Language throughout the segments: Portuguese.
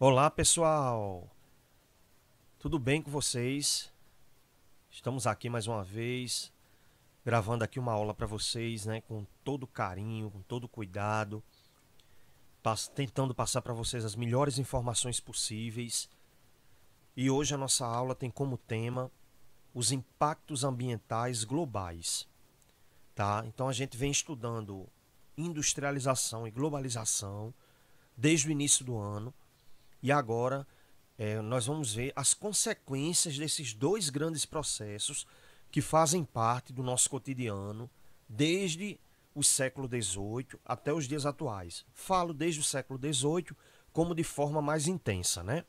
Olá, pessoal! Tudo bem com vocês? Estamos aqui mais uma vez, gravando aqui uma aula para vocês, né, com todo carinho, com todo cuidado, tentando passar para vocês as melhores informações possíveis. E hoje a nossa aula tem como tema os impactos ambientais globais, tá? Então a gente vem estudando industrialização e globalização desde o início do ano e agora nós vamos ver as consequências desses dois grandes processos que fazem parte do nosso cotidiano desde o século XVIII até os dias atuais. Falo desde o século XVIII como de forma mais intensa, né?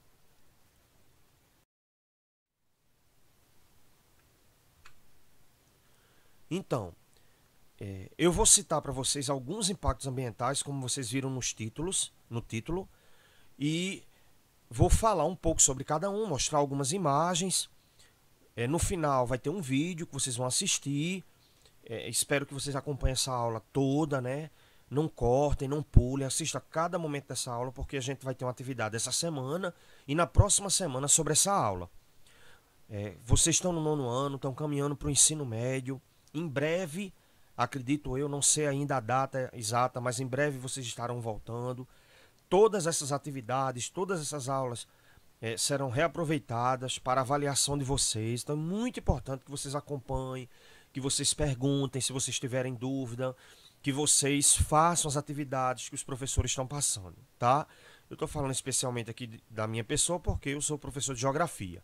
Então, eu vou citar para vocês alguns impactos ambientais, como vocês viram no título, e vou falar um pouco sobre cada um, mostrar algumas imagens. No final vai ter um vídeo que vocês vão assistir. Espero que vocês acompanhem essa aula toda, né? Não cortem, não pulem, assista a cada momento dessa aula, porque a gente vai ter uma atividade essa semana e na próxima semana sobre essa aula. Vocês estão no nono ano, estão caminhando para o ensino médio. Em breve, acredito eu, não sei ainda a data exata, mas em breve vocês estarão voltando. Todas essas atividades, todas essas aulas serão reaproveitadas para a avaliação de vocês. Então é muito importante que vocês acompanhem, que vocês perguntem se vocês tiverem dúvida, que vocês façam as atividades que os professores estão passando, tá? Eu estou falando especialmente aqui da minha pessoa porque eu sou professor de geografia.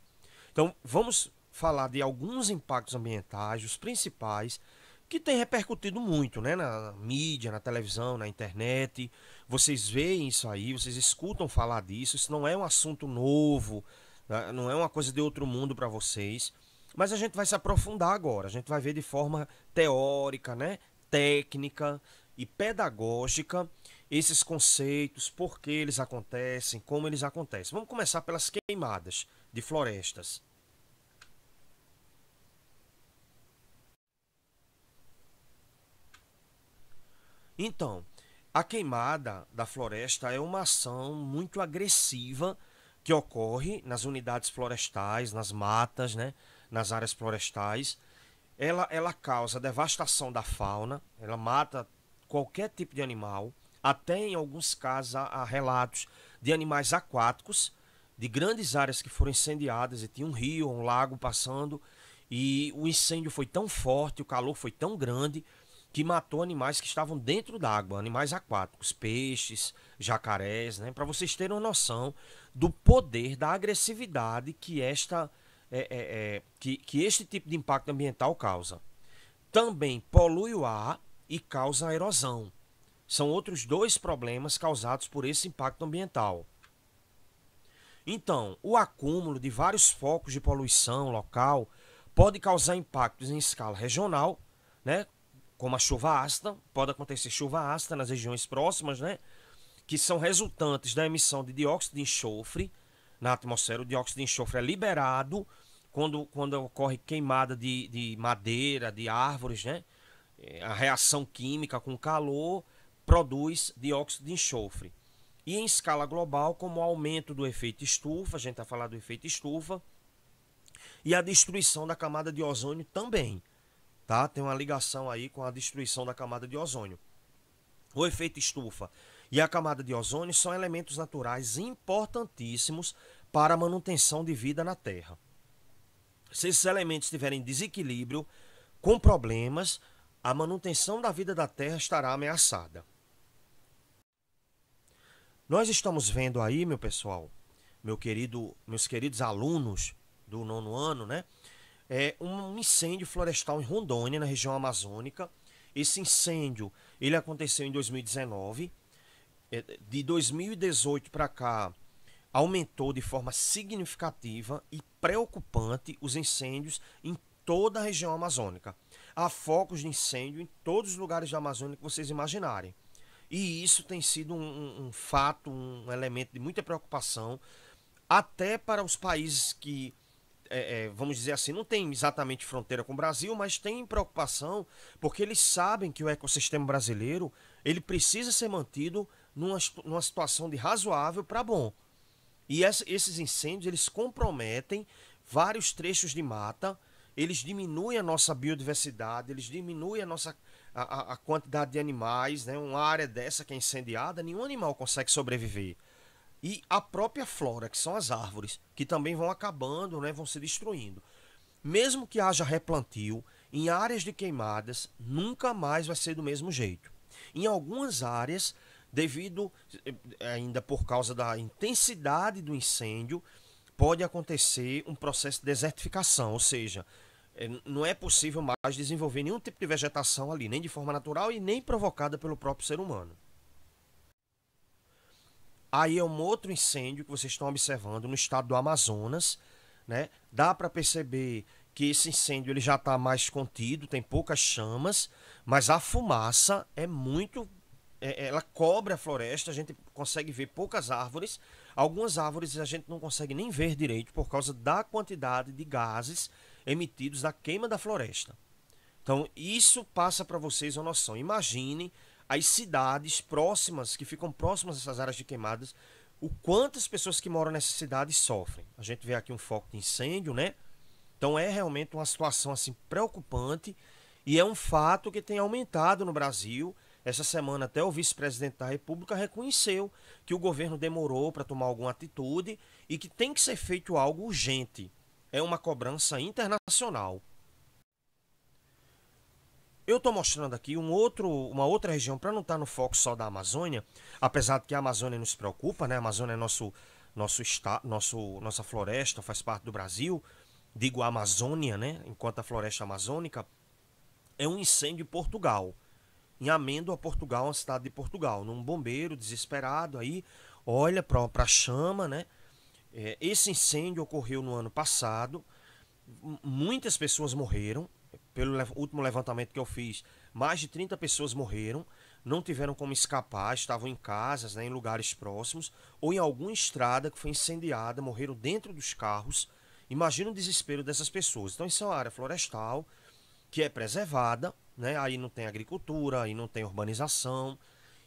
Então vamos falar de alguns impactos ambientais, os principais, que tem repercutido muito, né, na mídia, na televisão, na internet. Vocês veem isso aí, vocês escutam falar disso. Isso não é um assunto novo, né, não é uma coisa de outro mundo para vocês. Mas a gente vai se aprofundar agora. A gente vai ver de forma teórica, né, técnica e pedagógica esses conceitos, por que eles acontecem, como eles acontecem. Vamos começar pelas queimadas de florestas. Então, a queimada da floresta é uma ação muito agressiva que ocorre nas unidades florestais, nas matas, né, nas áreas florestais. Ela causa devastação da fauna, ela mata qualquer tipo de animal, até em alguns casos há relatos de animais aquáticos, de grandes áreas que foram incendiadas e tinha um rio, um lago passando, e o incêndio foi tão forte, o calor foi tão grande que matou animais que estavam dentro d'água, animais aquáticos, peixes, jacarés, né? Para vocês terem uma noção do poder, da agressividade que que este tipo de impacto ambiental causa. Também polui o ar e causa erosão. São outros dois problemas causados por esse impacto ambiental. Então, o acúmulo de vários focos de poluição local pode causar impactos em escala regional, né? Como a chuva ácida, pode acontecer chuva ácida nas regiões próximas, né? Que são resultantes da emissão de dióxido de enxofre na atmosfera. O dióxido de enxofre é liberado quando ocorre queimada de madeira, de árvores, né? A reação química com calor produz dióxido de enxofre. E em escala global, como o aumento do efeito estufa, a gente vai falar do efeito estufa, e a destruição da camada de ozônio também, tá? Tem uma ligação aí com a destruição da camada de ozônio. O efeito estufa e a camada de ozônio são elementos naturais importantíssimos para a manutenção de vida na Terra. Se esses elementos estiverem em desequilíbrio, com problemas, a manutenção da vida da Terra estará ameaçada. Nós estamos vendo aí, meu pessoal, meus queridos alunos do nono ano, né? Um incêndio florestal em Rondônia, na região amazônica. Esse incêndio, ele aconteceu em 2019. De 2018 para cá, aumentou de forma significativa e preocupante os incêndios em toda a região amazônica. Há focos de incêndio em todos os lugares da Amazônia que vocês imaginarem. E isso tem sido um fato, um elemento de muita preocupação, até para os países que, vamos dizer assim, não tem exatamente fronteira com o Brasil, mas tem preocupação porque eles sabem que o ecossistema brasileiro ele precisa ser mantido numa situação de razoável para bom. E esses incêndios, eles comprometem vários trechos de mata, eles diminuem a nossa biodiversidade, eles diminuem a quantidade de animais, né? Uma área dessa que é incendiada, nenhum animal consegue sobreviver. E a própria flora, que são as árvores, que também vão acabando, né? Vão se destruindo. Mesmo que haja replantio, em áreas de queimadas, nunca mais vai ser do mesmo jeito. Em algumas áreas, devido ainda por causa da intensidade do incêndio, pode acontecer um processo de desertificação, ou seja, não é possível mais desenvolver nenhum tipo de vegetação ali, nem de forma natural e nem provocada pelo próprio ser humano. Aí é um outro incêndio que vocês estão observando no estado do Amazonas, né? Dá para perceber que esse incêndio ele já está mais contido, tem poucas chamas, mas a fumaça é muito, ela cobre a floresta, a gente consegue ver poucas árvores, algumas árvores a gente não consegue nem ver direito por causa da quantidade de gases emitidos da queima da floresta. Então, isso passa para vocês uma noção. Imagine as cidades próximas, que ficam próximas dessas áreas de queimadas, o quanto as pessoas que moram nessas cidades sofrem. A gente vê aqui um foco de incêndio, né? Então é realmente uma situação assim preocupante e é um fato que tem aumentado no Brasil. Essa semana até o vice-presidente da República reconheceu que o governo demorou para tomar alguma atitude e que tem que ser feito algo urgente. É uma cobrança internacional. Eu estou mostrando aqui uma outra região, para não estar no foco só da Amazônia, apesar de que a Amazônia nos preocupa, né? A Amazônia é nossa floresta, faz parte do Brasil, digo Amazônia, né? Enquanto a floresta amazônica, é um incêndio em Portugal. Em Amêndoa, Portugal, uma cidade de Portugal. Num bombeiro desesperado aí, olha para a chama, né? Esse incêndio ocorreu no ano passado, muitas pessoas morreram. Pelo último levantamento que eu fiz, mais de 30 pessoas morreram, não tiveram como escapar, estavam em casas, né, em lugares próximos, ou em alguma estrada que foi incendiada, morreram dentro dos carros. Imagina o desespero dessas pessoas. Então isso é uma área florestal que é preservada, né? Aí não tem agricultura, aí não tem urbanização.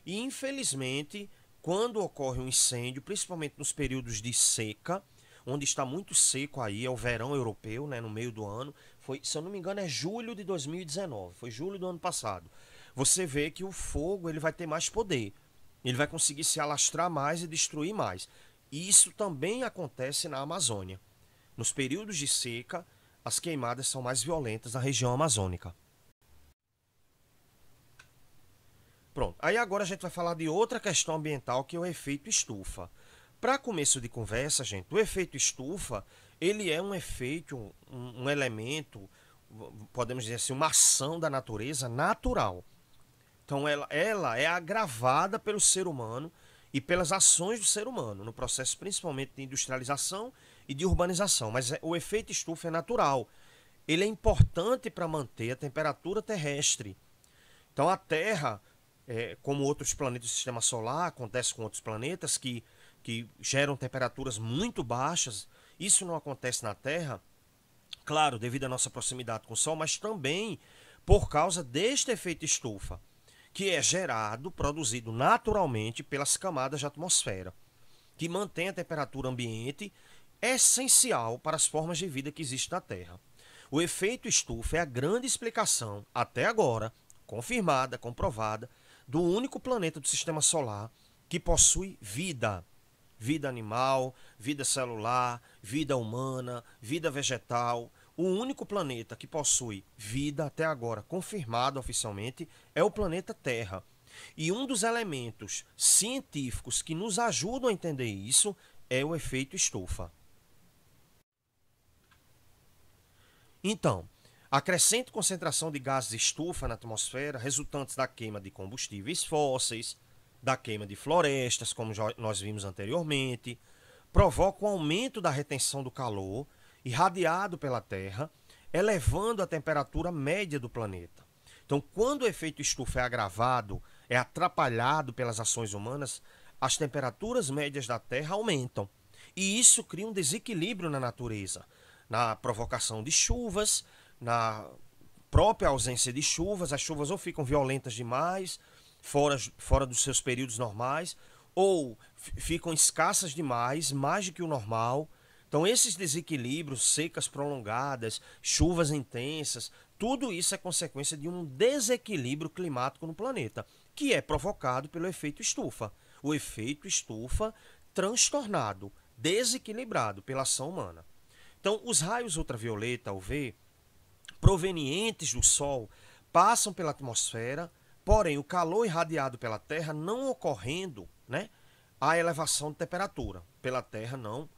E infelizmente, quando ocorre um incêndio, principalmente nos períodos de seca, onde está muito seco aí, é o verão europeu, né, no meio do ano. Foi, se eu não me engano, é julho de 2019, foi julho do ano passado. Você vê que o fogo ele vai ter mais poder, ele vai conseguir se alastrar mais e destruir mais. E isso também acontece na Amazônia. Nos períodos de seca, as queimadas são mais violentas na região amazônica. Pronto, aí agora a gente vai falar de outra questão ambiental que é o efeito estufa. Para começo de conversa, gente, o efeito estufa, ele é um efeito, um elemento, podemos dizer assim, uma ação da natureza natural. Então ela é agravada pelo ser humano e pelas ações do ser humano, no processo principalmente de industrialização e de urbanização. Mas o efeito estufa é natural. Ele é importante para manter a temperatura terrestre. Então a Terra, como outros planetas do Sistema Solar, acontece com outros planetas que geram temperaturas muito baixas. Isso não acontece na Terra, claro, devido à nossa proximidade com o Sol, mas também por causa deste efeito estufa, que é gerado, produzido naturalmente pelas camadas de atmosfera, que mantém a temperatura ambiente essencial para as formas de vida que existem na Terra. O efeito estufa é a grande explicação, até agora, confirmada, comprovada, do único planeta do Sistema Solar que possui vida. Vida animal, vida celular, vida humana, vida vegetal. O único planeta que possui vida até agora confirmado oficialmente é o planeta Terra. E um dos elementos científicos que nos ajudam a entender isso é o efeito estufa. Então, a crescente concentração de gases estufa na atmosfera, resultantes da queima de combustíveis fósseis, da queima de florestas, como nós vimos anteriormente, provoca um aumento da retenção do calor irradiado pela Terra, elevando a temperatura média do planeta. Então, quando o efeito estufa é agravado, é atrapalhado pelas ações humanas, as temperaturas médias da Terra aumentam. E isso cria um desequilíbrio na natureza, na provocação de chuvas, na própria ausência de chuvas. As chuvas ou ficam violentas demais, fora dos seus períodos normais, ou ficam escassas demais, mais do que o normal. Então, esses desequilíbrios, secas prolongadas, chuvas intensas, tudo isso é consequência de um desequilíbrio climático no planeta, que é provocado pelo efeito estufa. O efeito estufa transtornado, desequilibrado pela ação humana. Então, os raios ultravioleta, UV, provenientes do Sol, passam pela atmosfera, porém o calor irradiado pela Terra não ocorrendo, né, a elevação de temperatura. Pela Terra não,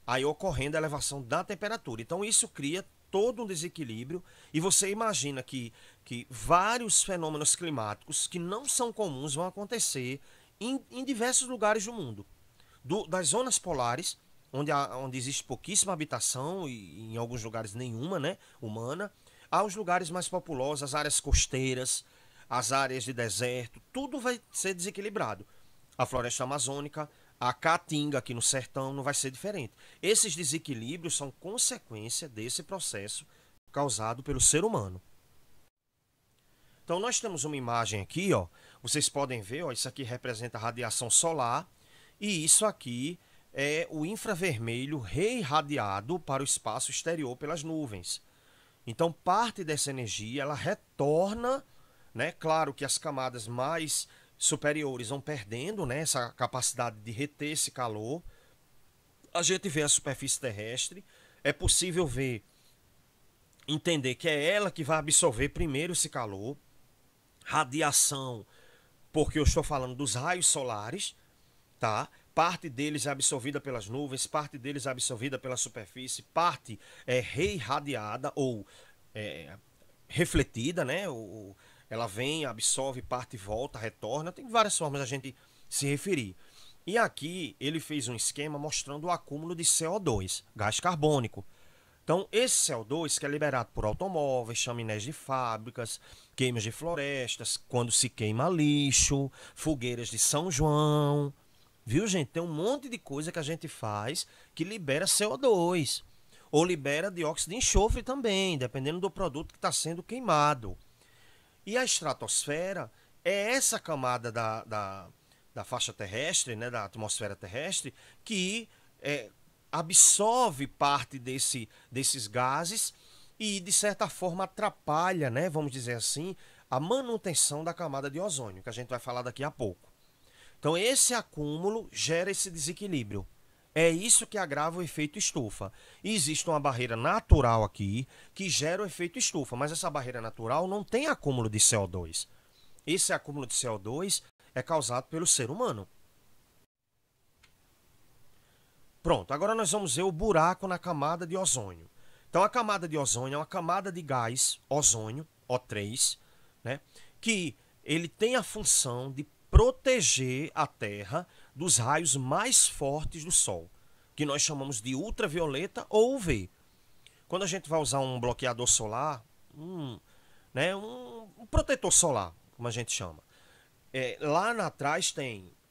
aí ocorrendo a elevação da temperatura. Então isso cria todo um desequilíbrio e você imagina que vários fenômenos climáticos que não são comuns vão acontecer em diversos lugares do mundo. Das zonas polares, onde existe pouquíssima habitação e em alguns lugares nenhuma, né, humana, aos lugares mais populosos, as áreas costeiras, as áreas de deserto, tudo vai ser desequilibrado. A floresta amazônica, a caatinga aqui no sertão não vai ser diferente. Esses desequilíbrios são consequência desse processo causado pelo ser humano. Então nós temos uma imagem aqui, ó. Vocês podem ver, ó, isso aqui representa a radiação solar e isso aqui é o infravermelho reirradiado para o espaço exterior pelas nuvens. Então parte dessa energia ela retorna, né? Claro que as camadas mais superiores vão perdendo, né, essa capacidade de reter esse calor. A gente vê a superfície terrestre, é possível ver, entender que é ela que vai absorver primeiro esse calor. Radiação, porque eu estou falando dos raios solares, tá? Parte deles é absorvida pelas nuvens, parte deles é absorvida pela superfície, parte é reirradiada ou refletida, né? Ela vem, absorve, parte, volta, retorna. Tem várias formas da gente se referir. E aqui ele fez um esquema mostrando o acúmulo de CO2, gás carbônico. Então, esse CO2 que é liberado por automóveis, chaminés de fábricas, queimas de florestas, quando se queima lixo, fogueiras de São João. Viu, gente? Tem um monte de coisa que a gente faz que libera CO2. Ou libera dióxido de enxofre também, dependendo do produto que está sendo queimado. E a estratosfera é essa camada da faixa terrestre, né, da atmosfera terrestre, que absorve parte desses gases e, de certa forma, atrapalha, né, vamos dizer assim, a manutenção da camada de ozônio, que a gente vai falar daqui a pouco. Então, esse acúmulo gera esse desequilíbrio. É isso que agrava o efeito estufa. E existe uma barreira natural aqui que gera o efeito estufa, mas essa barreira natural não tem acúmulo de CO2. Esse acúmulo de CO2 é causado pelo ser humano. Pronto, agora nós vamos ver o buraco na camada de ozônio. Então a camada de ozônio é uma camada de gás ozônio, O3, né, que ele tem a função de proteger a Terra dos raios mais fortes do Sol, que nós chamamos de ultravioleta ou UV. Quando a gente vai usar um bloqueador solar, um protetor solar, como a gente chama, lá atrás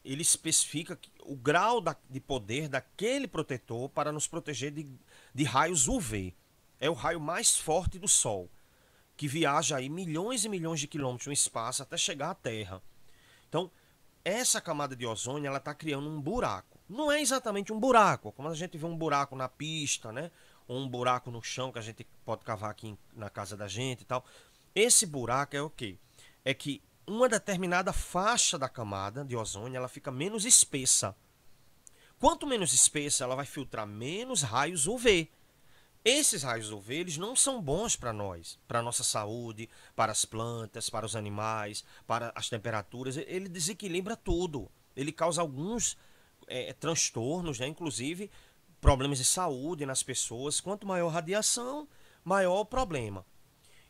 ele especifica o grau de poder daquele protetor para nos proteger de raios UV. É o raio mais forte do Sol, que viaja aí milhões e milhões de quilômetros no espaço até chegar à Terra. Então, essa camada de ozônio ela está criando um buraco. Não é exatamente um buraco, como a gente vê um buraco na pista, né? Ou um buraco no chão que a gente pode cavar aqui na casa da gente e tal. Esse buraco é o quê? É que uma determinada faixa da camada de ozônio ela fica menos espessa. Quanto menos espessa, ela vai filtrar menos raios UV. Esses raios UV eles não são bons para nós, para a nossa saúde, para as plantas, para os animais, para as temperaturas. Ele desequilibra tudo. Ele causa alguns transtornos, né? Inclusive problemas de saúde nas pessoas. Quanto maior a radiação, maior o problema.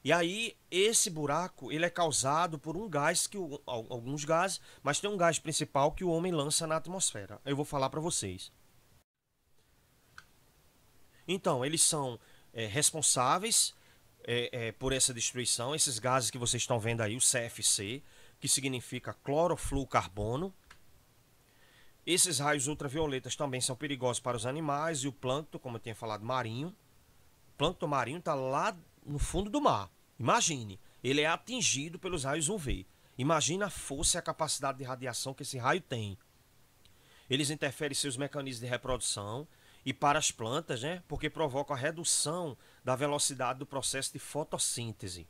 E aí esse buraco ele é causado por um gás, alguns gases, mas tem um gás principal que o homem lança na atmosfera. Eu vou falar para vocês. Então, eles são responsáveis por essa destruição, esses gases que vocês estão vendo aí, o CFC, que significa clorofluorcarbono. Esses raios ultravioletas também são perigosos para os animais e o plâncton, como eu tinha falado, marinho. O plâncton marinho está lá no fundo do mar. Imagine, ele é atingido pelos raios UV. Imagina a força e a capacidade de radiação que esse raio tem. Eles interferem em seus mecanismos de reprodução e para as plantas, né, porque provocam a redução da velocidade do processo de fotossíntese.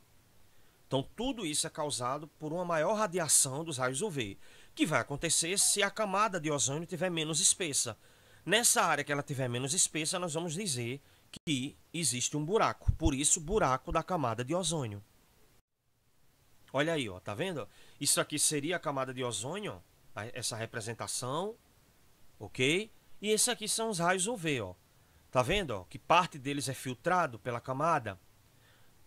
Então, tudo isso é causado por uma maior radiação dos raios UV, que vai acontecer se a camada de ozônio estiver menos espessa. Nessa área que ela estiver menos espessa, nós vamos dizer que existe um buraco. Por isso, buraco da camada de ozônio. Olha aí, ó, tá vendo? Isso aqui seria a camada de ozônio, ó, essa representação, ok? E esse aqui são os raios UV, ó. Tá vendo, ó, que parte deles é filtrado pela camada?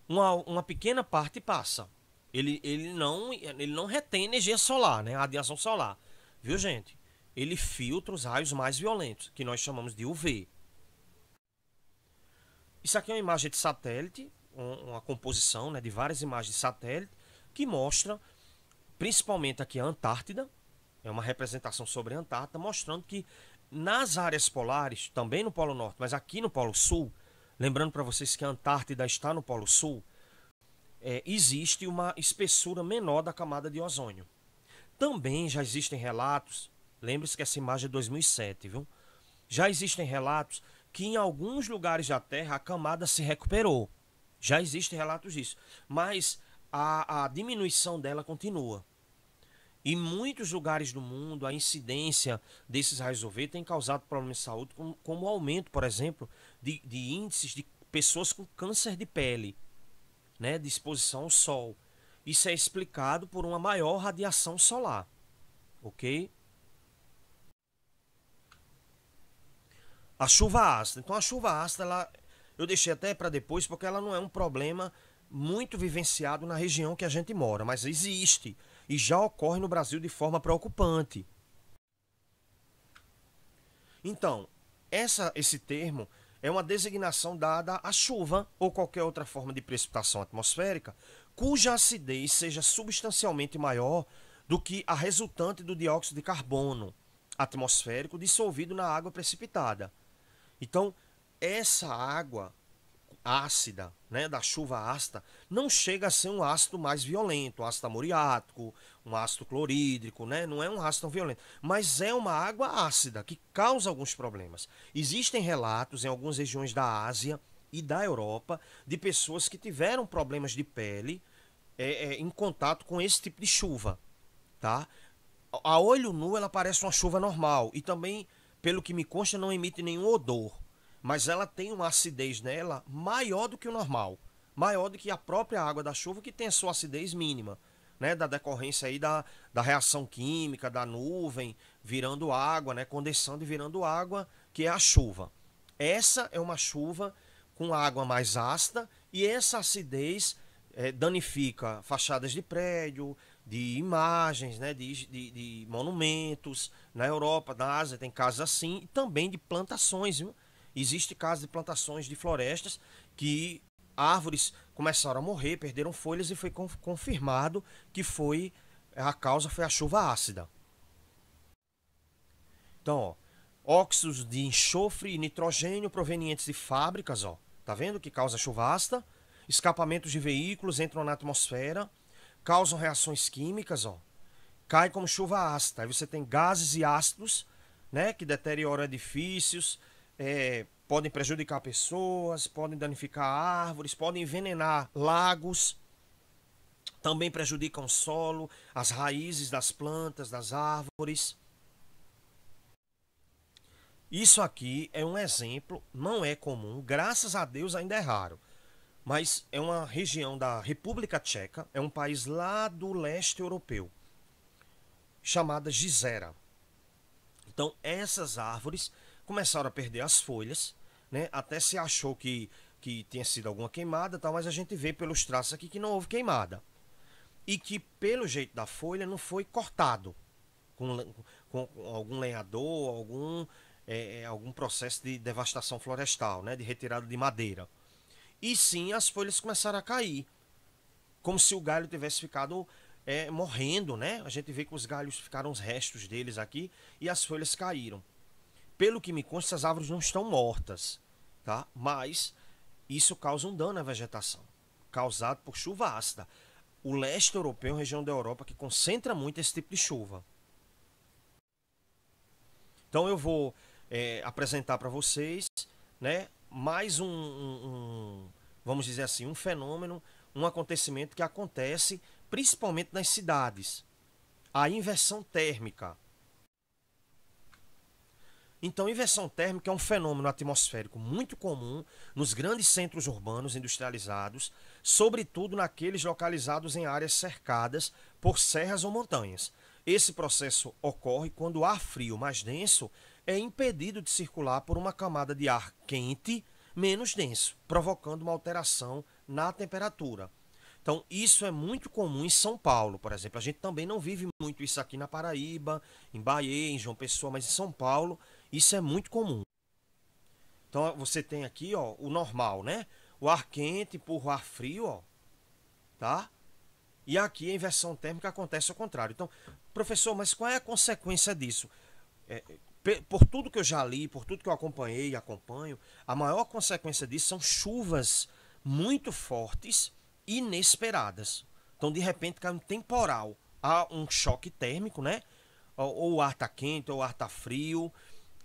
Uma pequena parte passa. Ele não retém energia solar, né? A radiação solar. Viu, gente? Ele filtra os raios mais violentos, que nós chamamos de UV. Isso aqui é uma imagem de satélite, uma composição, né, de várias imagens de satélite, que mostra, principalmente aqui a Antártida, é uma representação sobre a Antártida, mostrando que nas áreas polares, também no Polo Norte, mas aqui no Polo Sul, lembrando para vocês que a Antártida está no Polo Sul, existe uma espessura menor da camada de ozônio. Também já existem relatos, lembre-se que essa imagem é de 2007, viu? Já existem relatos que em alguns lugares da Terra a camada se recuperou. Já existem relatos disso, mas a diminuição dela continua. Em muitos lugares do mundo, a incidência desses raios UV tem causado problemas de saúde, como o aumento, por exemplo, de índices de pessoas com câncer de pele, né, de exposição ao sol. Isso é explicado por uma maior radiação solar, ok? A chuva ácida. Então, a chuva ácida, eu deixei até para depois, porque ela não é um problema muito vivenciado na região que a gente mora, mas existe e já ocorre no Brasil de forma preocupante. Então, esse termo é uma designação dada à chuva ou qualquer outra forma de precipitação atmosférica cuja acidez seja substancialmente maior do que a resultante do dióxido de carbono atmosférico dissolvido na água precipitada. Então, essa água ácida, né, da chuva ácida, não chega a ser um ácido mais violento, um ácido amoniático, um ácido clorídrico, né? Não é um ácido tão violento, mas é uma água ácida que causa alguns problemas. Existem relatos em algumas regiões da Ásia e da Europa de pessoas que tiveram problemas de pele em contato com esse tipo de chuva, tá? A olho nu ela parece uma chuva normal e também, pelo que me consta, não emite nenhum odor. Mas ela tem uma acidez nela maior do que o normal, maior do que a própria água da chuva, que tem a sua acidez mínima, né, da decorrência aí da reação química, da nuvem virando água, né, condensando e virando água, que é a chuva. Essa é uma chuva com água mais ácida e essa acidez danifica fachadas de prédio, de imagens, né, de monumentos. Na Europa, na Ásia tem casos assim, e também de plantações, viu? Existe casos de plantações de florestas que árvores começaram a morrer, perderam folhas e foi confirmado que a causa foi a chuva ácida. Então, ó, óxidos de enxofre e nitrogênio provenientes de fábricas, ó, tá vendo que causa chuva ácida? Escapamentos de veículos entram na atmosfera, causam reações químicas, ó, cai como chuva ácida. Aí você tem gases e ácidos, né, que deterioram edifícios, podem prejudicar pessoas, podem danificar árvores, podem envenenar lagos, também prejudicam o solo, as raízes das plantas, das árvores. Isso aqui é um exemplo, não é comum, graças a Deus ainda é raro, mas é uma região da República Tcheca, é um país lá do leste europeu, chamada Gizera. Então essas árvores começaram a perder as folhas, né? Até se achou que tinha sido alguma queimada, tal, mas a gente vê pelos traços aqui que não houve queimada. E que pelo jeito da folha não foi cortado com algum lenhador, algum processo de devastação florestal, né? De retirada de madeira. E sim as folhas começaram a cair, como se o galho tivesse ficado morrendo, né? A gente vê que os galhos ficaram os restos deles aqui e as folhas caíram. Pelo que me consta, as árvores não estão mortas, tá? Mas isso causa um dano à vegetação, causado por chuva ácida. O leste europeu é uma região da Europa que concentra muito esse tipo de chuva. Então eu vou apresentar para vocês, né, mais vamos dizer assim, um fenômeno, um acontecimento que acontece principalmente nas cidades. A inversão térmica. Então, inversão térmica é um fenômeno atmosférico muito comum nos grandes centros urbanos industrializados, sobretudo naqueles localizados em áreas cercadas por serras ou montanhas. Esse processo ocorre quando o ar frio mais denso é impedido de circular por uma camada de ar quente menos denso, provocando uma alteração na temperatura. Então, isso é muito comum em São Paulo, por exemplo. A gente também não vive muito isso aqui na Paraíba, em Bahia, em João Pessoa, mas em São Paulo isso é muito comum. Então, você tem aqui, ó, o normal, né? O ar quente empurra o ar frio, ó, tá? E aqui a inversão térmica acontece ao contrário. Então, professor, mas qual é a consequência disso? Por tudo que eu já li, por tudo que eu acompanhei e acompanho, a maior consequência disso são chuvas muito fortes, inesperadas. Então, de repente, cai um temporal. Há um choque térmico, né? Ou o ar está quente, ou o ar está frio.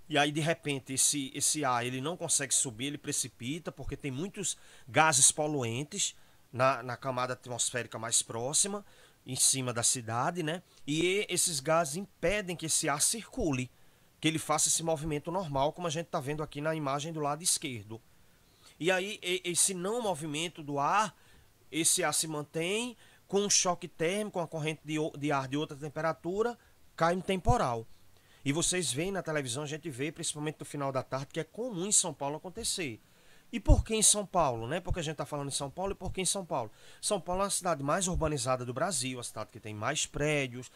E aí, de repente, esse ar ele não consegue subir, ele precipita, porque tem muitos gases poluentes na camada atmosférica mais próxima, em cima da cidade, né? E esses gases impedem que esse ar circule, que ele faça esse movimento normal, como a gente está vendo aqui na imagem do lado esquerdo. E aí, esse não movimento do ar, esse ar se mantém, com um choque térmico, com a corrente de ar de outra temperatura, cai um temporal. E vocês veem na televisão, a gente vê, principalmente no final da tarde, que é comum em São Paulo acontecer. E por que em São Paulo, né? Porque a gente está falando em São Paulo e por que em São Paulo? São Paulo é a cidade mais urbanizada do Brasil, a cidade que tem mais prédios,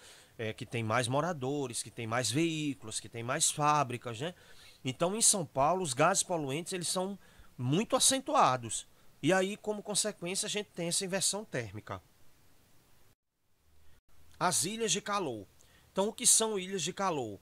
que tem mais moradores, que tem mais veículos, que tem mais fábricas, né? Então, em São Paulo, os gases poluentes eles são muito acentuados. E aí, como consequência, a gente tem essa inversão térmica. As ilhas de calor. Então, o que são ilhas de calor?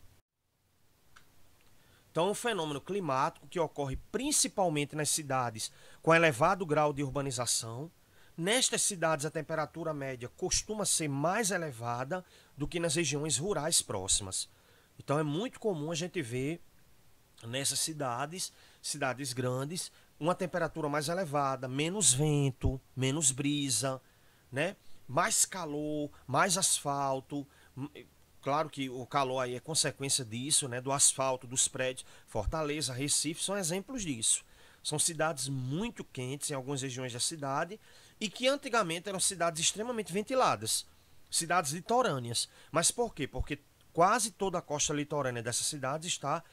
Então, é um fenômeno climático que ocorre principalmente nas cidades com elevado grau de urbanização. Nestas cidades, a temperatura média costuma ser mais elevada do que nas regiões rurais próximas. Então, é muito comum a gente ver nessas cidades, cidades grandes, uma temperatura mais elevada, menos vento, menos brisa, né? Mais calor, mais asfalto. Claro que o calor aí é consequência disso, né? Do asfalto, dos prédios. Fortaleza, Recife são exemplos disso. São cidades muito quentes em algumas regiões da cidade e que antigamente eram cidades extremamente ventiladas, cidades litorâneas. Mas por quê? Porque quase toda a costa litorânea dessas cidades está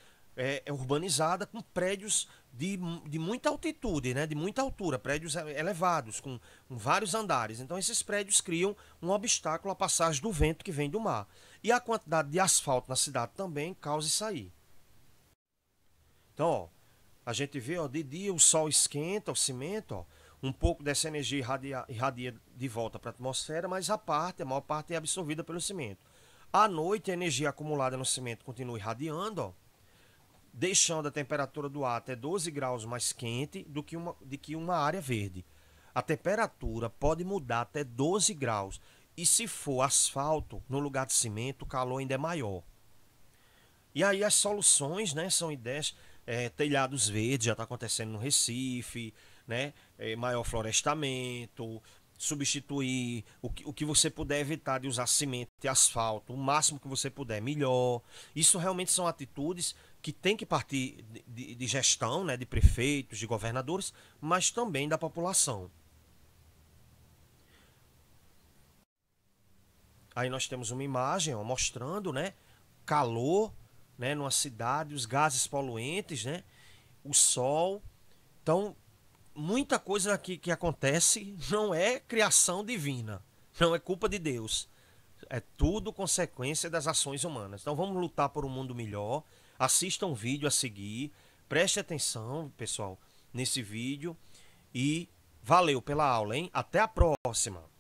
urbanizada com prédios de muita altitude, né? De muita altura, prédios elevados, com vários andares. Então esses prédios criam um obstáculo à passagem do vento que vem do mar. E a quantidade de asfalto na cidade também causa isso aí. Então, ó, a gente vê, ó, de dia o sol esquenta o cimento, ó, um pouco dessa energia irradia de volta para a atmosfera, mas a maior parte é absorvida pelo cimento. À noite, a energia acumulada no cimento continua irradiando, ó, deixando a temperatura do ar até 12 graus mais quente do que uma área verde. A temperatura pode mudar até 12 graus. E se for asfalto, no lugar de cimento, o calor ainda é maior. E aí as soluções, né, são ideias, telhados verdes, já está acontecendo no Recife, né, maior florestamento, substituir o que você puder evitar de usar cimento e asfalto, o máximo que você puder, melhor. Isso realmente são atitudes que tem que partir de gestão, né, de prefeitos, de governadores, mas também da população. Aí nós temos uma imagem, ó, mostrando, né, calor, né, numa cidade, os gases poluentes, né, o sol. Então, muita coisa aqui que acontece não é criação divina, não é culpa de Deus. É tudo consequência das ações humanas. Então vamos lutar por um mundo melhor. Assista um vídeo a seguir. Preste atenção, pessoal, nesse vídeo. E valeu pela aula, hein? Até a próxima!